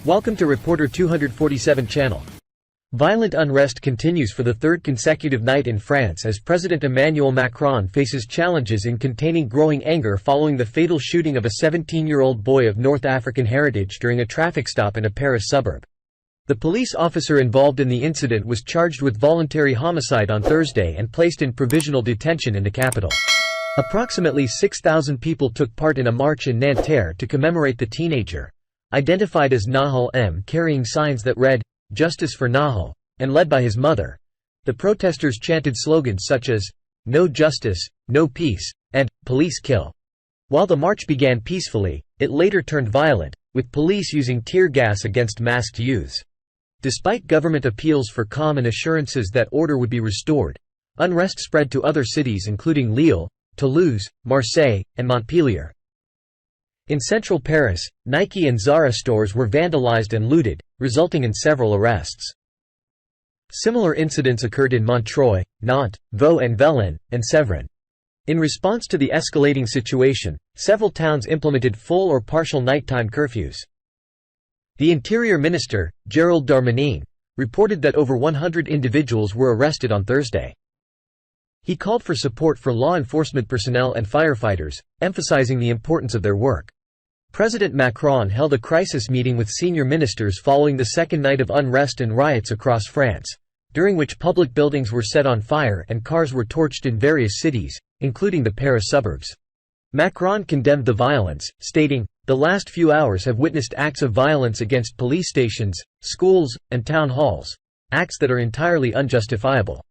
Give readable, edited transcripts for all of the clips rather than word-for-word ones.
Welcome to Reporter 247 channel. Violent unrest continues for the third consecutive night in France as President Emmanuel Macron faces challenges in containing growing anger following the fatal shooting of a 17-year-old boy of North African heritage during a traffic stop in a Paris suburb. The police officer involved in the incident was charged with voluntary homicide on Thursday and placed in provisional detention in the capital. Approximately 6,000 people took part in a march in Nanterre to commemorate the teenager, identified as Nahal M, carrying signs that read, "Justice for Nahal," and led by his mother. The protesters chanted slogans such as, "No justice, no peace," and "Police kill." While the march began peacefully, it later turned violent, with police using tear gas against masked youths. Despite government appeals for calm and assurances that order would be restored, unrest spread to other cities including Lille, Toulouse, Marseille, and Montpellier. In central Paris, Nike and Zara stores were vandalized and looted, resulting in several arrests. Similar incidents occurred in Montreuil, Nantes, Vaud and Velin, and Sèvres. In response to the escalating situation, several towns implemented full or partial nighttime curfews. The Interior Minister, Gérald Darmanin, reported that over 100 individuals were arrested on Thursday. He called for support for law enforcement personnel and firefighters, emphasizing the importance of their work. President Macron held a crisis meeting with senior ministers following the second night of unrest and riots across France, during which public buildings were set on fire and cars were torched in various cities, including the Paris suburbs. Macron condemned the violence, stating, "The last few hours have witnessed acts of violence against police stations, schools, and town halls, acts that are entirely unjustifiable."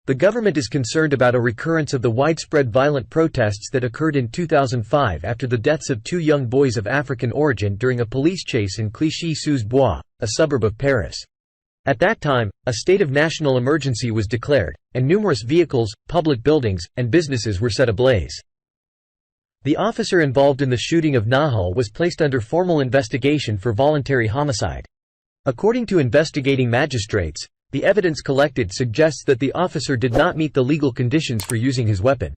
The government is concerned about a recurrence of the widespread violent protests that occurred in 2005 after the deaths of two young boys of African origin during a police chase in Clichy-sous-Bois, a suburb of Paris. At that time, a state of national emergency was declared, and numerous vehicles, public buildings, and businesses were set ablaze. The officer involved in the shooting of Nahal was placed under formal investigation for voluntary homicide. According to investigating magistrates, the evidence collected suggests that the officer did not meet the legal conditions for using his weapon.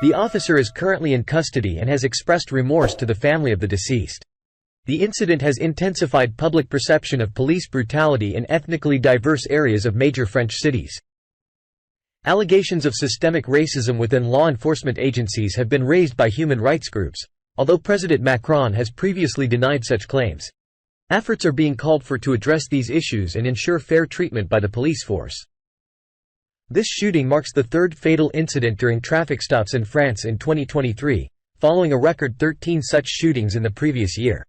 The officer is currently in custody and has expressed remorse to the family of the deceased. The incident has intensified public perception of police brutality in ethnically diverse areas of major French cities. Allegations of systemic racism within law enforcement agencies have been raised by human rights groups, although President Macron has previously denied such claims. Efforts are being called for to address these issues and ensure fair treatment by the police force. This shooting marks the third fatal incident during traffic stops in France in 2023, following a record 13 such shootings in the previous year.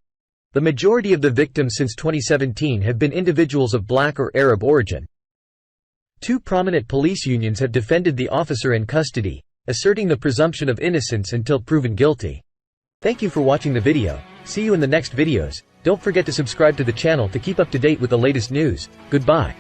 The majority of the victims since 2017 have been individuals of black or Arab origin. Two prominent police unions have defended the officer in custody, asserting the presumption of innocence until proven guilty. Thank you for watching the video. See you in the next videos. Don't forget to subscribe to the channel to keep up to date with the latest news. Goodbye.